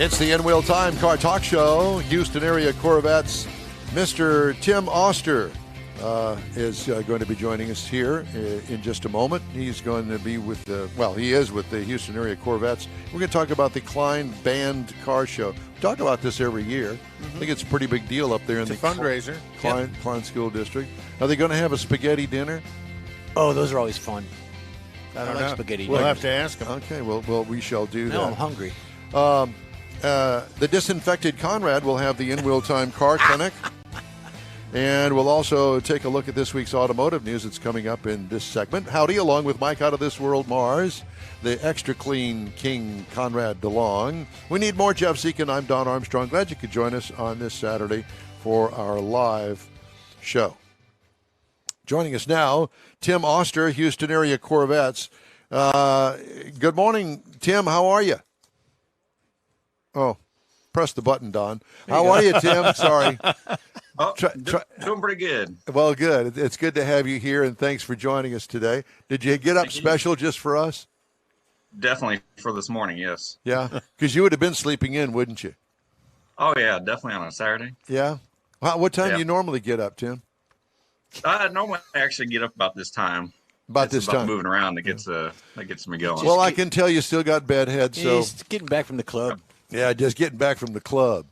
It's the In-Wheel Time Car Talk Show. Houston Area Corvettes. Mr. Tim Oawster is going to be joining us here in just a moment. He's going to be with he is with the Houston Area Corvettes. We're going to talk about the Klein Band Car Show. We talk about this every year. I think it's a pretty big deal up there in it's the a fundraiser. Klein School District. Are they going to have a spaghetti dinner? Oh, those are always fun. I don't like know. spaghetti We'll dinners. have to ask them. Okay, well, we shall do No, that. I'm hungry. The disinfected Konrad will have the In-Wheel Time Car Clinic. And we'll also take a look at this week's automotive news that's coming up in this segment. Howdy, along with Mike Out of This World Mars, the extra clean king Konrad Delong. We need more Jeff Zeke, and I'm Don Armstrong. Glad you could join us on this Saturday for our live show. Joining us now, Tim Oawster, Houston Area Corvettes. Good morning, Tim. How are you? Oh, press the button, Don. How are you, Tim? Sorry. Oh, doing pretty good. Well, good. It's good to have you here, and thanks for joining us today. Did you get up special just for us? Definitely for this morning, yes. Yeah, because you would have been sleeping in, wouldn't you? Oh, yeah, definitely on a Saturday. Yeah. What time do you normally get up, Tim? Normally I actually get up about this time. About this time. Moving around that gets me going. Well, I can tell you still got bedhead, so. He's getting back from the club. Yeah, just getting back from the club.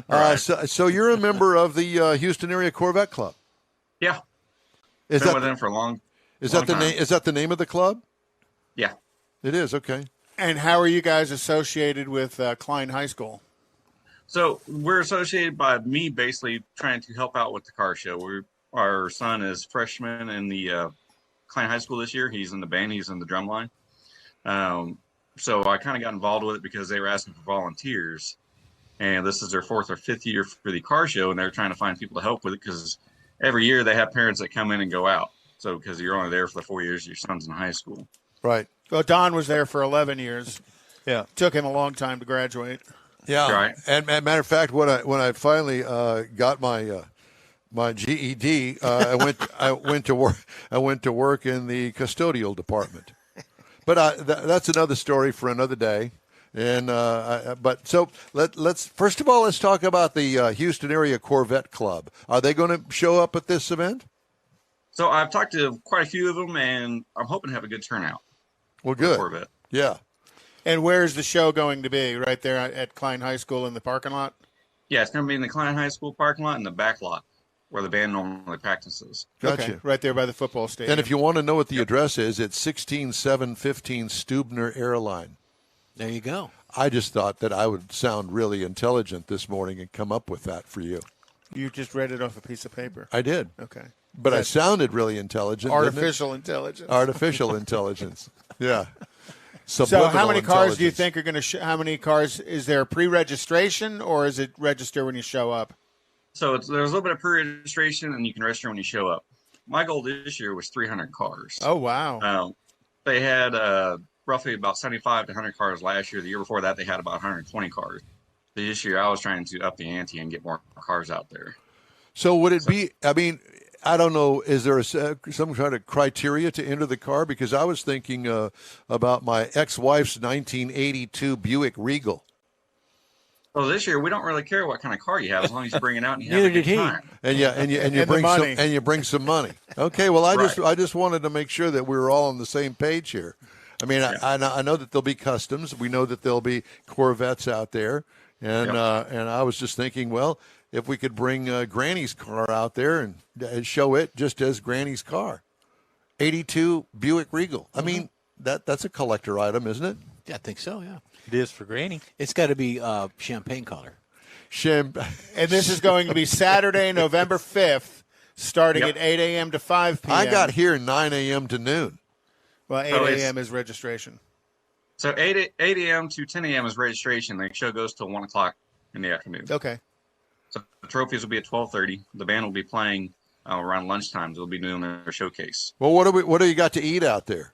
Right. So you're a member of the Houston Area Corvette Club. Yeah. Is Been that with them for a long is long that the time. name? Is that the name of the club? Yeah. It is. Okay. And how are you guys associated with Klein High School? So we're associated by me basically trying to help out with the car show. Our son is freshman in the Klein High School this year. He's in the band. He's in the drum line. So I kind of got involved with it because they were asking for volunteers. And this is their 4th or 5th year for the car show, and they're trying to find people to help with it because every year they have parents that come in and go out. So because you're only there for the 4 years your son's in high school. Right. Well, Don was there for 11 years. Yeah. Took him a long time to graduate. Yeah. Right. And matter of fact, when I finally got my GED, I went to work in the custodial department. But that's another story for another day. And but so let's first of all let's talk about the Houston Area Corvette Club. Are they going to show up at this event? So I've talked to quite a few of them, and I'm hoping to have a good turnout. Well, good. Corvette. Yeah. And where's the show going to be? Right there at Klein High School in the parking lot? Yeah, it's going to be in the Klein High School parking lot in the back lot where the band normally practices. Gotcha. Okay, right there by the football stadium. And if you want to know what the address is, it's 16715 Stubner Airline. There you go. I just thought that I would sound really intelligent this morning and come up with that for you. You just read it off a piece of paper. I did. Okay. But I sounded really intelligent. Artificial intelligence. Artificial intelligence. Yeah. So how many cars do you think are going to how many cars is there pre-registration or is it register when you show up? So there's a little bit of pre-registration, and you can register when you show up. My goal this year was 300 cars. Oh, wow. They had roughly about 75 to 100 cars last year. The year before that, they had about 120 cars. This year, I was trying to up the ante and get more cars out there. So would it be, I mean, I don't know, is there some kind of criteria to enter the car? Because I was thinking about my ex-wife's 1982 Buick Regal. Well, this year we don't really care what kind of car you have as long as you bring it out and you have Neither a good did he. time. And you bring some money. Okay, well I just wanted to make sure that we were all on the same page here. I mean, yeah. I know that there'll be customs. We know that there'll be Corvettes out there, and I was just thinking, well, if we could bring Granny's car out there and show it just as Granny's car, 82 Buick Regal. I mean, that's a collector item, isn't it? Yeah, I think so, yeah. It is for Granny. It's got to be champagne color. And this is going to be Saturday, November 5th, starting at 8 a.m. to 5 p.m. I got here 9 a.m. to noon. Well, 8 a.m. is registration. So 8 a.m. to 10 a.m. is registration. The show goes till 1 o'clock in the afternoon. Okay. So the trophies will be at 12:30. The band will be playing around lunchtime. They'll be doing their showcase. Well, what do you got to eat out there?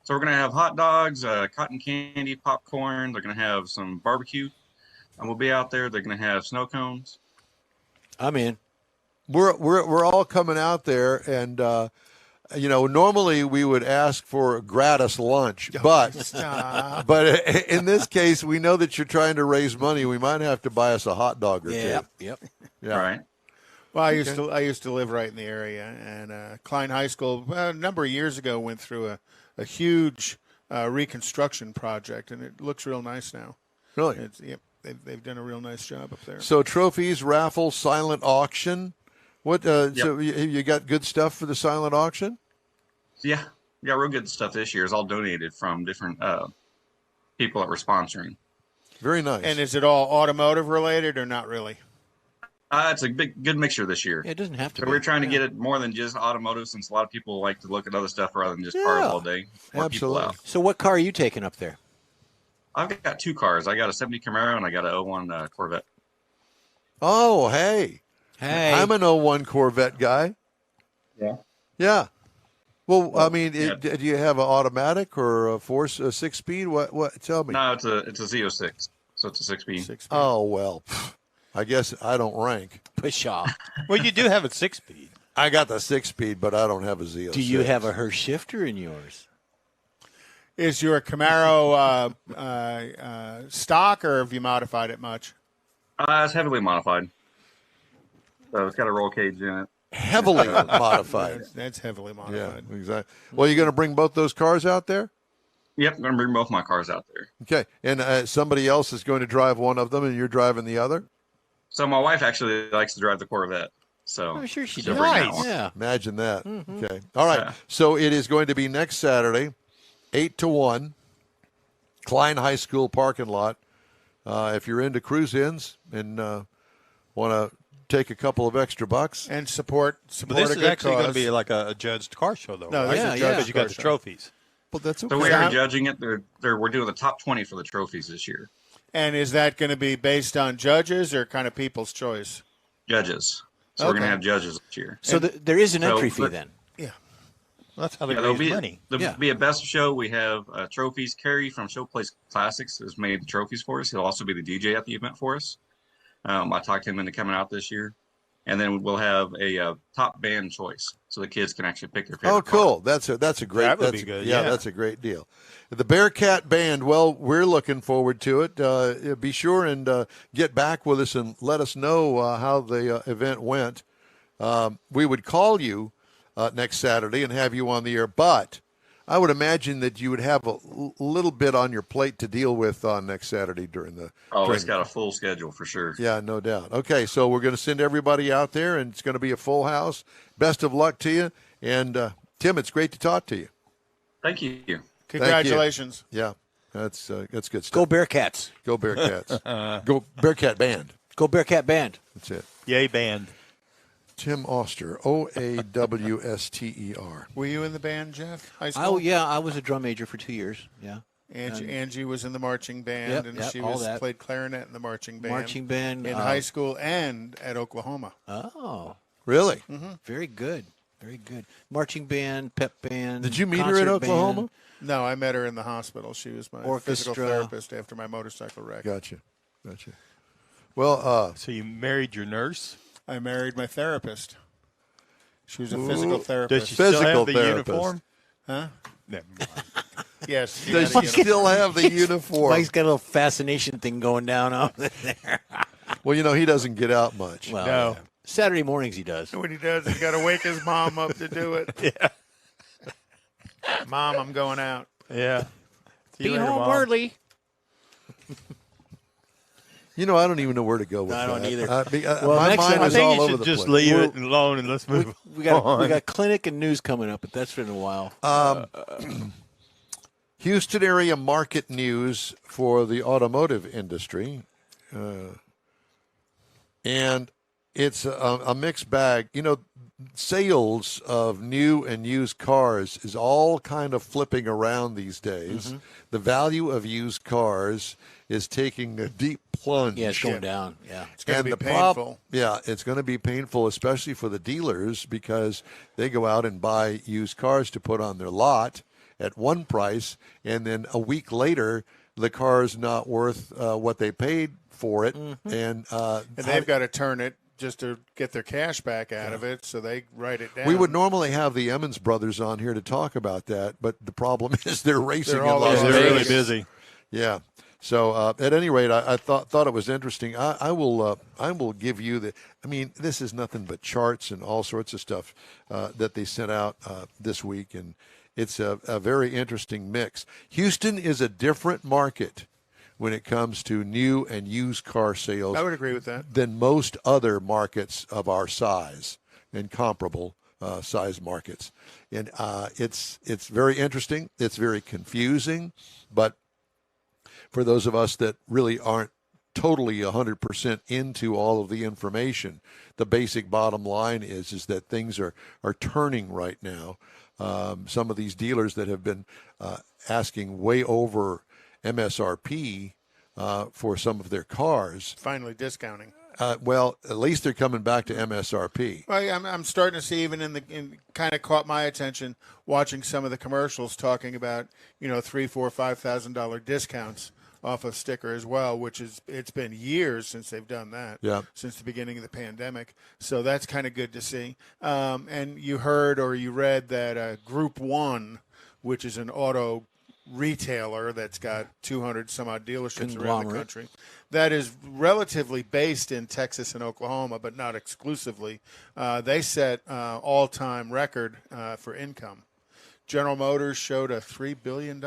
So we're going to have hot dogs, cotton candy, popcorn. They're going to have some barbecue. And we'll be out there. They're going to have snow cones. I'm in. We're all coming out there, and normally we would ask for a gratis lunch, but in this case, we know that you're trying to raise money. We might have to buy us a hot dog or two. Yep. Yeah. All right. Well, I used to live right in the area, and Klein High School a number of years ago went through a huge reconstruction project, and it looks real nice now. Really? They've done a real nice job up there. So trophies, raffle, silent auction. What? So you got good stuff for the silent auction? Yeah, we got real good stuff this year. It's all donated from different people that we're sponsoring. Very nice. And is it all automotive related or not really? It's a good mixture this year. Yeah, it doesn't have to So be. we're trying to get it more than just automotive, since a lot of people like to look at other stuff rather than just cars all day. More people Absolutely. out. So what car are you taking up there? I've got 2 cars. I got a 70 Camaro and I got a 01 Corvette. Oh, hey. Hey. I'm an '01 Corvette guy. Yeah. Yeah. Well, I mean, do you have an automatic or a 6-speed? What? Tell me. No, it's a Z06, so it's a 6-speed. Oh, well, I guess I don't rank. Push off. Well, you do have a 6-speed. I got the 6-speed, but I don't have a Z06. Do you have a Hurst shifter in yours? Is your Camaro stock, or have you modified it much? It's heavily modified. So it's got a roll cage in it. Heavily modified. That's heavily Yeah, modified. exactly. Well, you're going to bring both those cars out there? Yep, I'm going to bring both my cars out there. Okay. And somebody else is going to drive one of them, and you're driving the other? So my wife actually likes to drive the Corvette. So Oh, sure she she'll does. bring that one. Yeah. Imagine that. Okay. All right. So it is going to be next Saturday, 8 to 1, Klein High School parking lot. If you're into cruise-ins and want to take a couple of extra bucks. And support But this a is good actually going to cause. be like a judged car show, though. No, right? this is Yeah, a yeah. Because you got the show. trophies. Well, that's okay. So we So are how- judging it. We're doing the top 20 for the trophies this year. And is that going to be based on judges or kind of people's choice? Judges. So we're going to Okay. have judges this year. So there is an So entry fee for- then. Well, that's how they There'll raise money. be a best show. We have trophies. Kerry from Showplace Classics has made the trophies for us. He'll also be the DJ at the event for us. I talked him into coming out this year. And then we'll have a top band choice, so the kids can actually pick their favorite. Oh, cool. That's a great. That would that's be good, Yeah, yeah. that's a great deal. The Bearcat Band. Well, we're looking forward to it. Be sure and get back with us and let us know how the event went. We would call you next Saturday and have you on the air, but I would imagine that you would have a little bit on your plate to deal with on next Saturday during the. Oh, it's got a full schedule for sure. Yeah, no doubt. Okay, so we're going to send everybody out there, and it's going to be a full house. Best of luck to you. And, Tim, it's great to talk to you. Thank you. Congratulations. Yeah, that's good stuff. Go Bearcats. Go Bearcats. Go Bearcat Band. Go Bearcat Band. That's it. Yay, band. Tim Oawster, Oawster. Were you in the band, Jeff? High school? Oh, yeah. I was a drum major for 2 years. Yeah. Angie was in the marching band, Yep, and yep, she all that. played clarinet in the marching band. Marching band. in high school and at Oklahoma. Oh, Really? very good. Very good. Marching band, pep band. Did you meet her in concert Oklahoma? band. No, I met her in the hospital. She was my Orchestra. physical therapist after my motorcycle wreck. Gotcha. Well, So you married your nurse? I married my therapist. She was a physical Does therapist. she still Physical have the therapist. uniform? Huh? Never mind. Yes. she does had a she still uniform. have the uniform? Mike's got a little fascination thing going down over there. Well, he doesn't get out much. Well, No. yeah. Saturday mornings he does. When he does, he's got to wake his mom up to do it. Yeah. Mom, I'm going out. Yeah. See you Be later, home Mom. early. I don't even know where to go with I that. don't either. Well, my next mind time- I is think all you over should the just place. leave it alone and let's move We got on. clinic and news coming up, but that's been a while. Houston area market news for the automotive industry. And it's a mixed bag. Sales of new and used cars is all kind of flipping around these days. The value of used cars is taking a deep plunge. Yeah, it's going down. Yeah. It's going to be the painful. it's going to be painful, especially for the dealers, because they go out and buy used cars to put on their lot at one price, and then a week later, the car's not worth what they paid for it, and And they've got to turn it just to get their cash back out of it, so they write it down. We would normally have the Emmons brothers on here to talk about that, but the problem is they're racing They're in all Las over They're Vegas. really busy. Yeah. So at any rate, I thought it was interesting. I will give you the. I mean, this is nothing but charts and all sorts of stuff that they sent out this week, and it's a very interesting mix. Houston is a different market when it comes to new and used car sales. I would agree with that. Than most other markets of our size and comparable size markets, and it's very interesting. It's very confusing, but for those of us that really aren't totally 100% into all of the information, the basic bottom line is that things are turning right now. Some of these dealers that have been asking way over MSRP for some of their cars. Finally discounting. Well, at least they're coming back to MSRP. Well, I'm starting to see, even kind of caught my attention watching some of the commercials talking about, $3,000, $4,000, $5,000 discounts off of sticker as well, which it's been years since they've done that. Yeah. Since the beginning of the pandemic. So that's kind of good to see. And you heard or you read that Group 1, which is an auto retailer that's got 200 some odd dealerships around the country, that is relatively based in Texas and Oklahoma, but not exclusively. They set all-time record for income. General Motors showed a $3 billion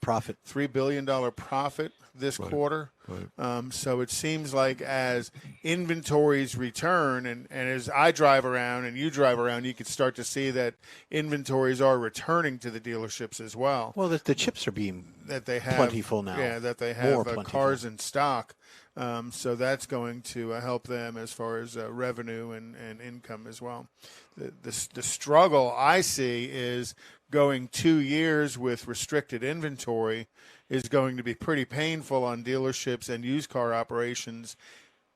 profit. $3 billion profit this quarter. Right. So it seems like as inventories return, and as I drive around and you drive around, you can start to see that inventories are returning to the dealerships as well. Well, the chips are being That they have plentiful now. Yeah, that they More have plentiful. cars in stock. So that's going to help them as far as revenue and income as well. The struggle I see is going 2 years with restricted inventory is going to be pretty painful on dealerships and used car operations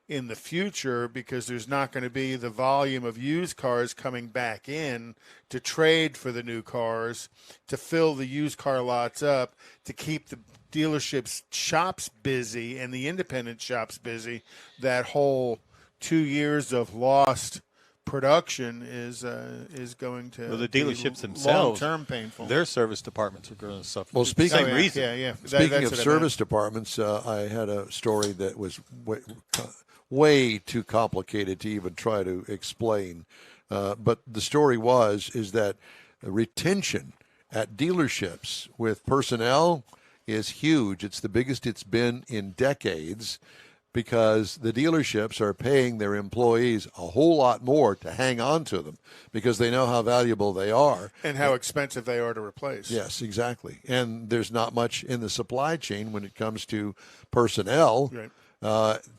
in the future, because there's not going to be the volume of used cars coming back in to trade for the new cars, to fill the used car lots up, to keep the dealerships shops busy and the independent shops busy. That whole 2 years of lost production is going to Well, the dealerships themselves, long-term painful. their service departments are going to suffer. Well, speaking- same yeah, reason. yeah. Speaking That's of what I service departments, I had a story that was way too complicated to even try to explain. But the story is that retention at dealerships with personnel is huge. It's the biggest it's been in decades, because the dealerships are paying their employees a whole lot more to hang on to them, because they know how valuable they are. and how expensive they are to replace. Yes, exactly. And there's not much in the supply chain when it comes to personnel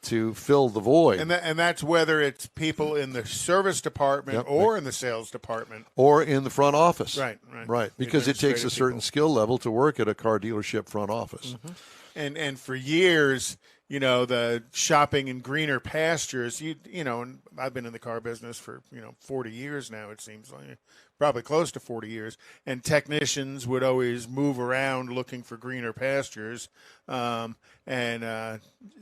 to fill the void. And that's whether it's people in the service department or in the sales department. Or in the front office. Right. Right, because it takes a certain skill level to work at a car dealership front office. Mm-hmm. And for years, the shopping in greener pastures, and I've been in the car business for, 40 years now, it seems like, probably close to 40 years. And technicians would always move around looking for greener pastures.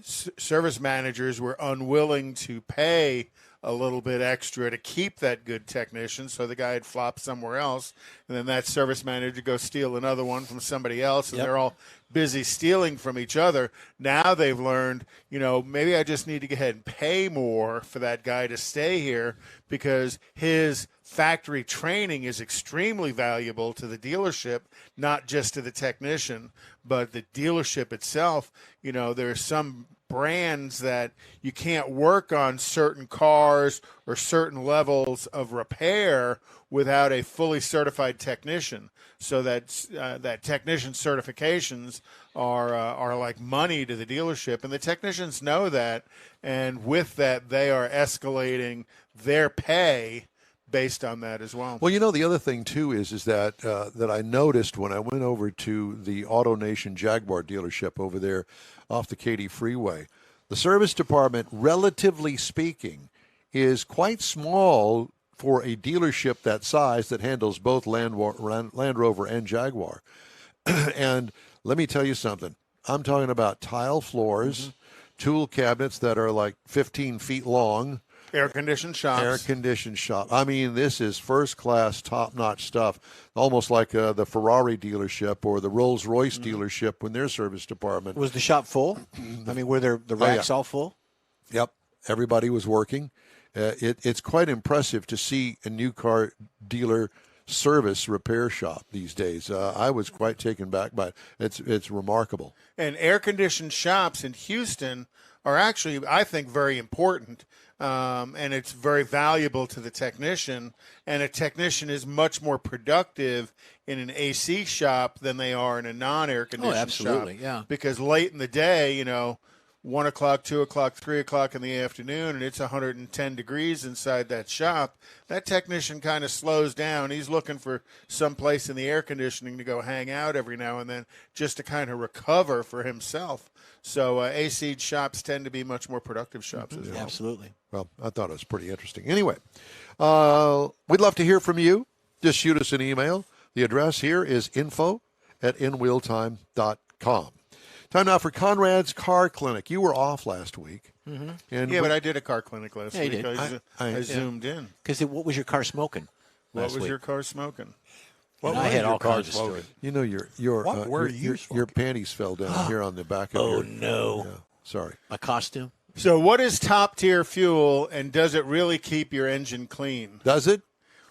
Service managers were unwilling to pay a little bit extra to keep that good technician, so the guy had flopped somewhere else, and then that service manager would go steal another one from somebody else, and they're all busy stealing from each other. Now they've learned, maybe I just need to go ahead and pay more for that guy to stay here, because his factory training is extremely valuable to the dealership, not just to the technician, but the dealership itself. There's some brands that you can't work on certain cars or certain levels of repair without a fully certified technician. So that technician certifications are like money to the dealership, and the technicians know that, and with that they are escalating their pay based on that as well. Well, the other thing too is that that I noticed when I went over to the AutoNation Jaguar dealership over there off the Katy Freeway. The service department, relatively speaking, is quite small for a dealership that size that handles both Land Rover and Jaguar. And let me tell you something. I'm talking about tile floors, tool cabinets that are like 15 feet long, Air-conditioned shops. Air-conditioned shop. I mean, this is first-class, top-notch stuff, almost like the Ferrari dealership or the Rolls-Royce dealership when their service department. Was the shop full? I mean, were the racks all full? Yep. Everybody was working. It's quite impressive to see a new car dealer service repair shop these days. I was quite taken back by it. It's remarkable. And air-conditioned shops in Houston are actually, I think, very important. And it's very valuable to the technician. And a technician is much more productive in an AC shop than they are in a non-air conditioned absolutely, shop. yeah. Because late in the day, 1 o'clock, 2 o'clock, 3 o'clock in the afternoon, and it's 110 degrees inside that shop, that technician kind of slows down. He's looking for some place in the air conditioning to go hang out every now and then just to kind of recover for himself. So AC shops tend to be much more productive shops as well. Absolutely. Well, I thought it was pretty interesting. Anyway, we'd love to hear from you. Just shoot us an email. The address here is info@inwheeltime.com. Time now for Konrad's Car Clinic. You were off last week. Mm-hmm. And Yeah, but I did a car clinic last Yeah, you week. did. I zoomed in. Because what was your car smoking What last was week? your car smoking? And I had all kinds of stories. You know What were you your panties fell down here on the back of your. Oh, no. Yeah, sorry. My costume? So what is top-tier fuel, and does it really keep your engine clean? Does it?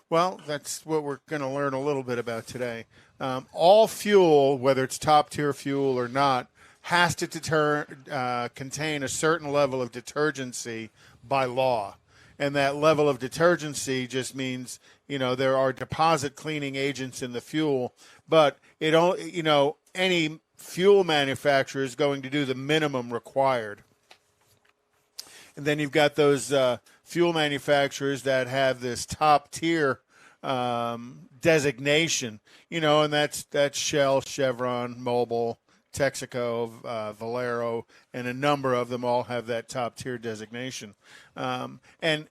Well, that's what we're going to learn a little bit about today. All fuel, whether it's top-tier fuel or not, has to contain a certain level of detergency by law. And that level of detergency just means, there are deposit cleaning agents in the fuel, but any fuel manufacturer is going to do the minimum required. And then you've got those fuel manufacturers that have this top tier designation, and that's Shell, Chevron, Mobil, Texaco, Valero, and a number of them all have that top tier designation. And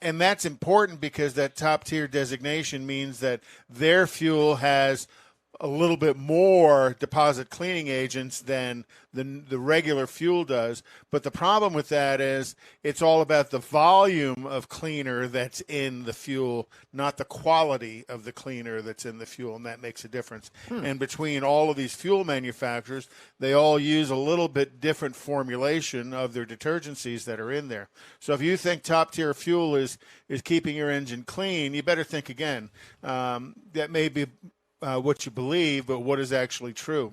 that's important because that top tier designation means that their fuel has a little bit more deposit cleaning agents than the regular fuel does. But the problem with that is it's all about the volume of cleaner that's in the fuel, not the quality of the cleaner that's in the fuel, and that makes a difference. And between all of these fuel manufacturers, they all use a little bit different formulation of their detergencies that are in there. So if you think top-tier fuel is keeping your engine clean, you better think again. That may be what you believe, but what is actually true.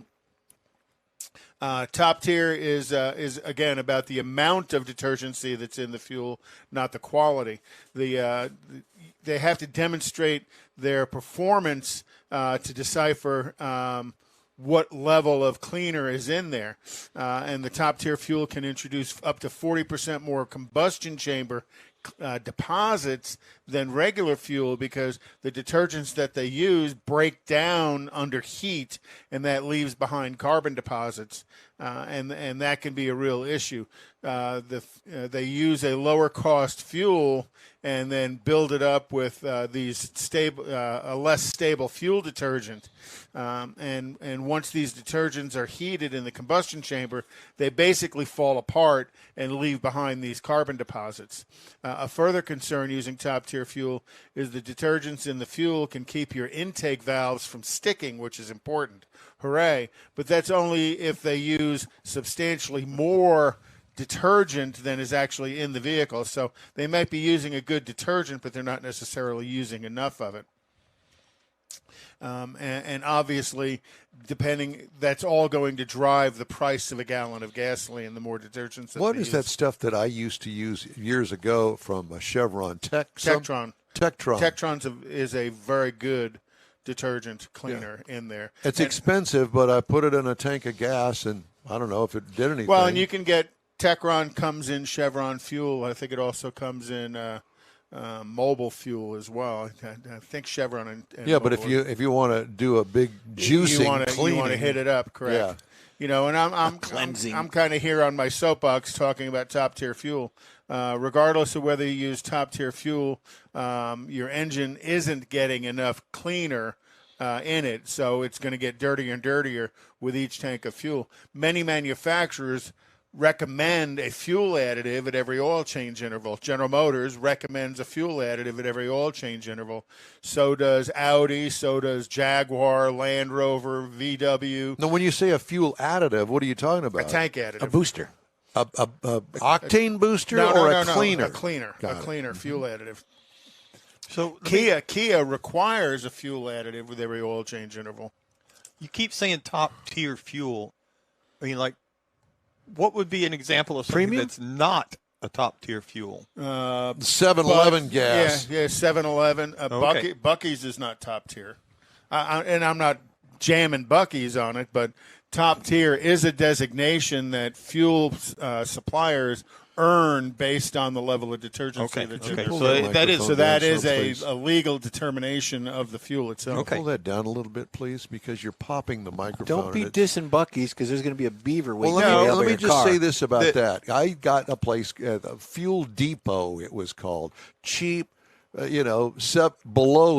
Top tier is again about the amount of detergency that's in the fuel, not the quality. They have to demonstrate their performance to decipher what level of cleaner is in there. And the top tier fuel can introduce up to 40% more combustion chamber deposits than regular fuel because the detergents that they use break down under heat, and that leaves behind carbon deposits, and that can be a real issue. They use a lower cost fuel and then build it up with these a less stable fuel detergent. And once these detergents are heated in the combustion chamber, they basically fall apart and leave behind these carbon deposits. A further concern using top-tier fuel is the detergents in the fuel can keep your intake valves from sticking, which is important. Hooray. But that's only if they use substantially more detergent than is actually in the vehicle. So they might be using a good detergent, but they're not necessarily using enough of it. And obviously, that's all going to drive the price of a gallon of gasoline, the more detergents that What they is use. that stuff that I used to use years ago from Chevron? Tektron. Tektron. Tektron is a very good detergent cleaner in there. It's expensive, but I put it in a tank of gas, and I don't know if it did anything. Well, and you can get Techron comes in Chevron fuel. I think it also comes in Mobil fuel as well. I think Chevron and yeah, but Mobil if you want to do a big juicing, cleaning, you want to hit it up, correct? Yeah. And I'm cleansing. I'm kind of here on my soapbox talking about top tier fuel. Regardless of whether you use top tier fuel, your engine isn't getting enough cleaner in it, so it's going to get dirtier and dirtier with each tank of fuel. Many manufacturers recommend a fuel additive at every oil change interval. General Motors recommends a fuel additive at every oil change interval. So does Audi, so does Jaguar, Land Rover, VW. Now, when you say a fuel additive, what are you talking A about? tank additive. A booster. A octane booster No, or no, a no, cleaner? A cleaner. Got A it. cleaner fuel additive. So Kia requires a fuel additive with every oil change interval. you keep saying top tier fuel. I mean, like, what would be an example of something Premium? that's not a top tier fuel? 7-Eleven gas. Yeah, 7-Eleven. Okay. Buc-ee's is not top tier. And I'm not jamming Buc-ee's on it, but top tier is a designation that fuel suppliers earn based on the level of detergency Okay. that's in Okay. there. Pull So that that is microphone So that down is please. a legal determination of the fuel itself. Okay. Pull that down a little bit, please, because you're popping the microphone. Don't be and it's- dissing Buc-ee's because there's going to be a beaver Well, waiting for you let me your just car. say this about that. I got a place, a Fuel Depot, it was called, cheap, below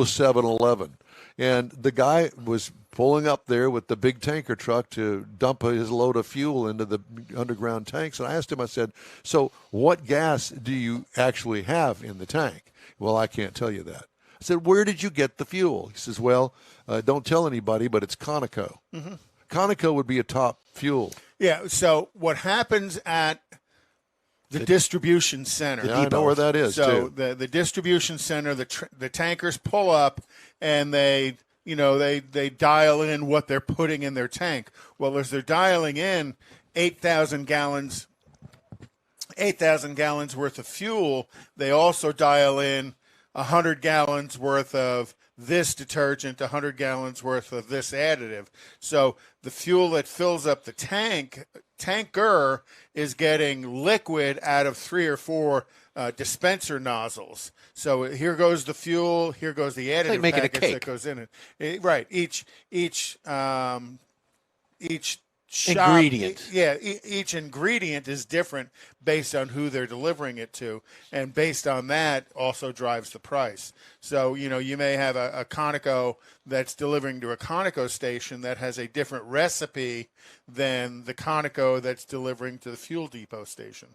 7-Eleven. And the guy was pulling up there with the big tanker truck to dump his load of fuel into the underground tanks. And I asked him, I said, so what gas do you actually have in the tank? Well, I can't tell you that. I said, where did you get the fuel? He says, well, don't tell anybody, but it's Conoco. Mm-hmm. Conoco would be a top fuel. Yeah, so what happens at the distribution center? Yeah, I know where that is, So too. the distribution center, the tankers pull up and they dial in what they're putting in their tank. Well, as they're dialing in 8,000 gallons worth of fuel, they also dial in 100 gallons worth of this detergent, 100 gallons worth of this additive. So the fuel that fills up the tanker is getting liquid out of 3 or 4 dispenser nozzles. So here goes the fuel, here goes the additive like making a package cake. that goes in it. Right. Each shop, Ingredient. each ingredient is different based on who they're delivering it to, and based on that also drives the price. So, you may have a Conoco that's delivering to a Conoco station that has a different recipe than the Conoco that's delivering to the fuel depot station.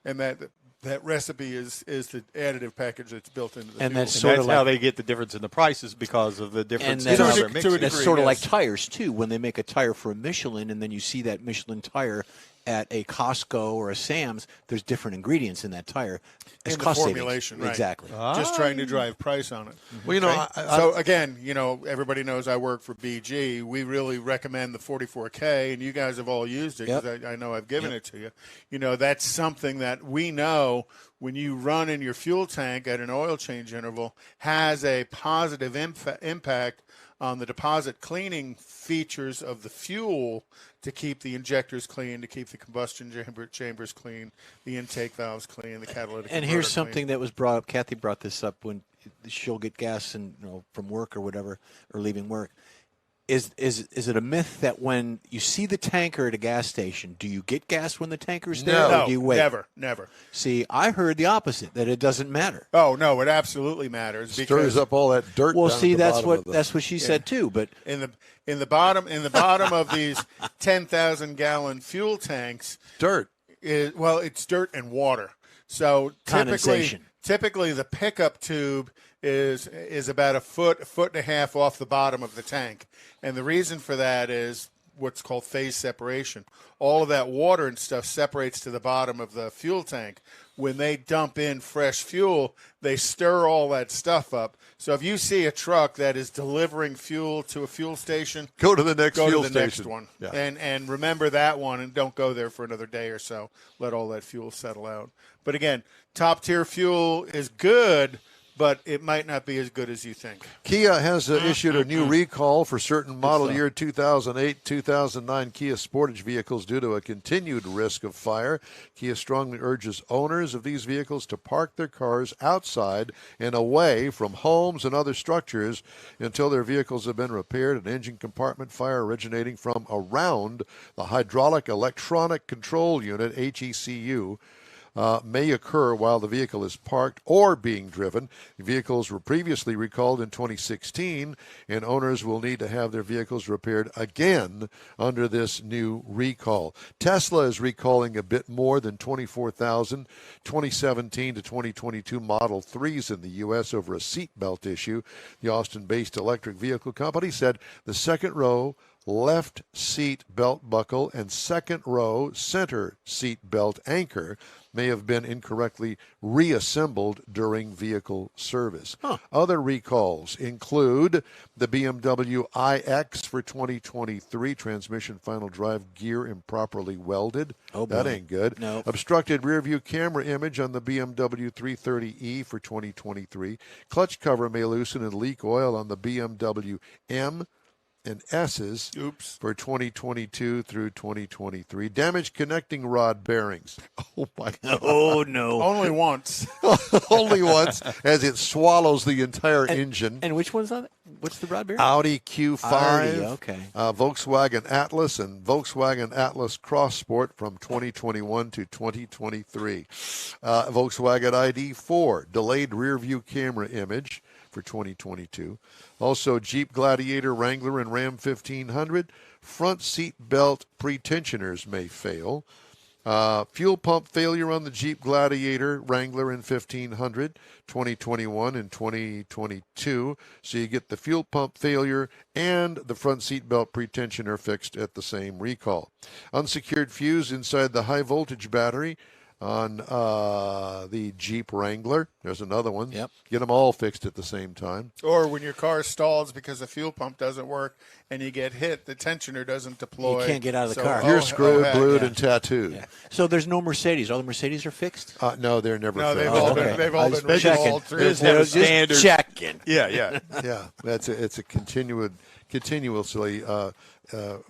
And that recipe is the additive package that's built into the And fuel. that's And sort that's of how like- they get the difference in the prices because of the difference And in how that's, they're mixing. to a that's degree, sort of like yes. tires, too. When they make a tire for a Michelin and then you see that Michelin tire at a Costco or a Sam's, there's different ingredients in that tire. It's In the cost formulation, savings. right. Exactly. Just trying to drive price on it. Well, So again, everybody knows I work for BG. We really recommend the 44K, and you guys have all used it because I know I've given it to you. That's something that we know when you run in your fuel tank at an oil change interval has a positive impact on the deposit cleaning features of the fuel to keep the injectors clean, to keep the combustion chambers clean, the intake valves clean, the catalytic And converter here's clean. something that was brought up. Kathy brought this up when she'll get gas and from work or whatever, or leaving work. Is it a myth that when you see the tanker at a gas station, do you get gas when the tanker's there, No, or do you wait? never. See, I heard the opposite, that it doesn't matter. Oh no, it absolutely matters stirs because up all that dirt. Well, down at see, the that's bottom what of the- that's what she said too. But in the bottom of these 10,000 gallon fuel tanks, dirt. it's dirt and water. So Condensation. typically the pickup tube is about a foot and a half off the bottom of the tank, and the reason for that is what's called phase separation. All of that water and stuff separates to the bottom of the fuel tank. When they dump in fresh fuel, they stir all that stuff up. So if you see a truck that is delivering fuel to a fuel station, Go to the next go fuel to the station. next one. Yeah. And remember that one, and don't go there for another day or so. Let all that fuel settle out. But again, top tier fuel is good, but it might not be as good as you think. Kia has issued a new recall for certain model year 2008, 2009 Kia Sportage vehicles due to a continued risk of fire. Kia strongly urges owners of these vehicles to park their cars outside and away from homes and other structures until their vehicles have been repaired. An engine compartment fire originating from around the hydraulic electronic control unit, HECU, may occur while the vehicle is parked or being driven. The vehicles were previously recalled in 2016, and owners will need to have their vehicles repaired again under this new recall. Tesla is recalling a bit more than 24,000 2017 to 2022 Model 3s in the U.S. over a seatbelt issue. The Austin-based electric vehicle company said the second row left seat belt buckle and second row center seat belt anchor may have been incorrectly reassembled during vehicle service. Other recalls include the BMW iX for 2023, transmission final drive gear improperly welded. Oh, that boy. ain't good. No. Obstructed rear view camera image on the BMW 330e for 2023. Clutch cover may loosen and leak oil on the BMW M and S's for 2022 through 2023. Damaged connecting rod bearings. Oh, my God. Oh, no. Only once. Only once, as it swallows the entire engine. And which one's on it? What's the rod bearing? Audi Q5, Audi, okay. Volkswagen Atlas, and Volkswagen Atlas Cross Sport from 2021 to 2023. Volkswagen ID4, delayed rear view camera image for 2022. Also, Jeep Gladiator, Wrangler, and Ram 1500. Front seat belt pretensioners may fail. Fuel pump failure on the Jeep Gladiator, Wrangler, and 1500, 2021 and 2022. So you get the fuel pump failure and the front seat belt pretensioner fixed at the same recall. Unsecured fuse inside the high voltage battery on the Jeep Wrangler. There's another one. Yep. Get them all fixed at the same time. Or when your car stalls because the fuel pump doesn't work and you get hit, the tensioner doesn't deploy. You can't get out of the car. You're screwed, heck, blued, yeah. and tattooed. Yeah. So there's no Mercedes. All the Mercedes are fixed? No, they're never No, fixed. they've all okay. been, they've all I been was checking. recalled three or Just have four a standard. Checking. Yeah. Yeah, it's a continuously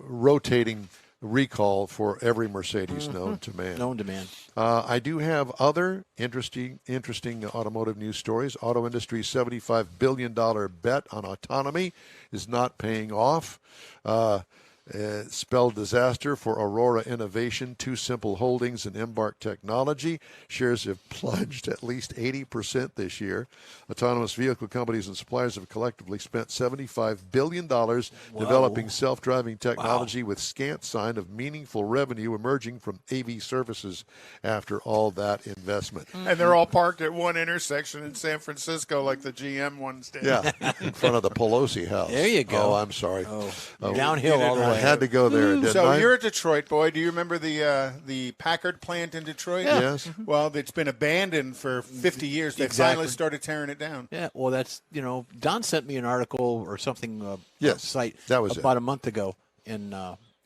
rotating recall for every Mercedes known to man. Known to man. I do have other interesting automotive news stories. Auto industry's $75 billion bet on autonomy is not paying off. Spelled disaster for Aurora Innovation, Too Simple Holdings, and Embark Technology. Shares have plunged at least 80% this year. Autonomous vehicle companies and suppliers have collectively spent $75 billion developing self-driving technology with scant sign of meaningful revenue emerging from AV services after all that investment. And they're all parked at one intersection in San Francisco like the GM ones did. Yeah, in front of the Pelosi house. There you go. Oh, I'm sorry. Downhill all the I way. had to go there, didn't So I? you're a Detroit boy. Do you remember the Packard plant in Detroit? Yes. Well, it's been abandoned for 50 years. They Exactly. finally started tearing it down. Yeah, well, that's, Don sent me an article or something Yes, site that was about a month ago, and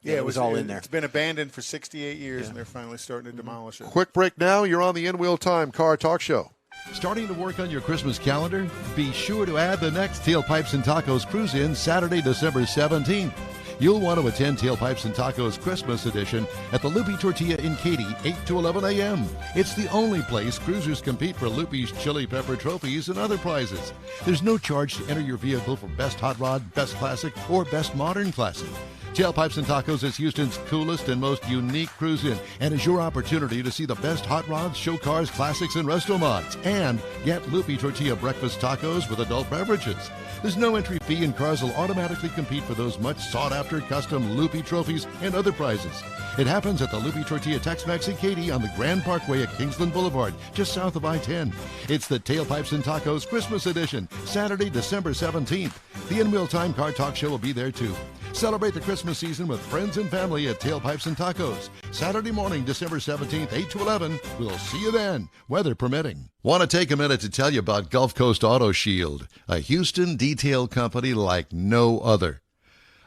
it was all in there. It's been abandoned for 68 years, and they're finally starting to demolish it. Quick break now. You're on the In-Wheel Time Car Talk Show. Starting to work on your Christmas calendar? Be sure to add the next Tailpipes and Tacos Cruise-In Saturday, December 17th. You'll want to attend Tailpipes and Tacos Christmas Edition at the Loopy Tortilla in Katy, 8 to 11 a.m. It's the only place cruisers compete for Loopy's Chili Pepper trophies and other prizes. There's no charge to enter your vehicle for Best Hot Rod, Best Classic, or Best Modern Classic. Tailpipes and Tacos is Houston's coolest and most unique cruise-in and is your opportunity to see the best hot rods, show cars, classics, and resto mods. And get Loopy Tortilla breakfast tacos with adult beverages. There's no entry fee and cars will automatically compete for those much sought-after custom Loopy trophies and other prizes. It happens at the Loopy Tortilla Tex-Mex in Katy on the Grand Parkway at Kingsland Boulevard, just south of I-10. It's the Tailpipes and Tacos Christmas Edition, Saturday, December 17th. The In-Wheel Time Car Talk Show will be there too. Celebrate the Christmas season with friends and family at Tailpipes and Tacos. Saturday morning, December 17th, 8 to 11. We'll see you then, weather permitting. Want to take a minute to tell you about Gulf Coast Auto Shield, a Houston detail company like no other.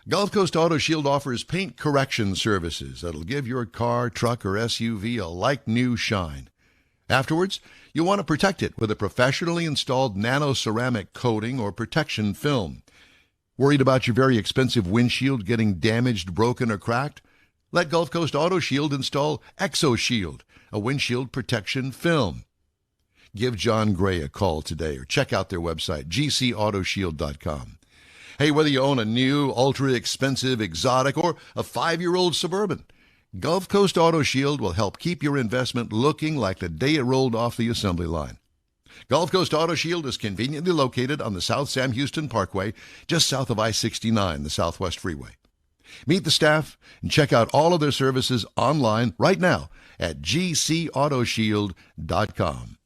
Gulf Coast Auto Shield offers paint correction services that'll give your car, truck, or SUV a like-new shine. Afterwards, you'll want to protect it with a professionally installed nano-ceramic coating or protection film. Worried about your very expensive windshield getting damaged, broken, or cracked? Let Gulf Coast Auto Shield install ExoShield, a windshield protection film. Give John Gray a call today or check out their website, gcautoshield.com. Hey, whether you own a new, ultra-expensive, exotic, or a 5-year-old Suburban, Gulf Coast Auto Shield will help keep your investment looking like the day it rolled off the assembly line. Gulf Coast Auto Shield is conveniently located on the South Sam Houston Parkway, just south of I-69, the Southwest Freeway. Meet the staff and check out all of their services online right now at gcautoshield.com.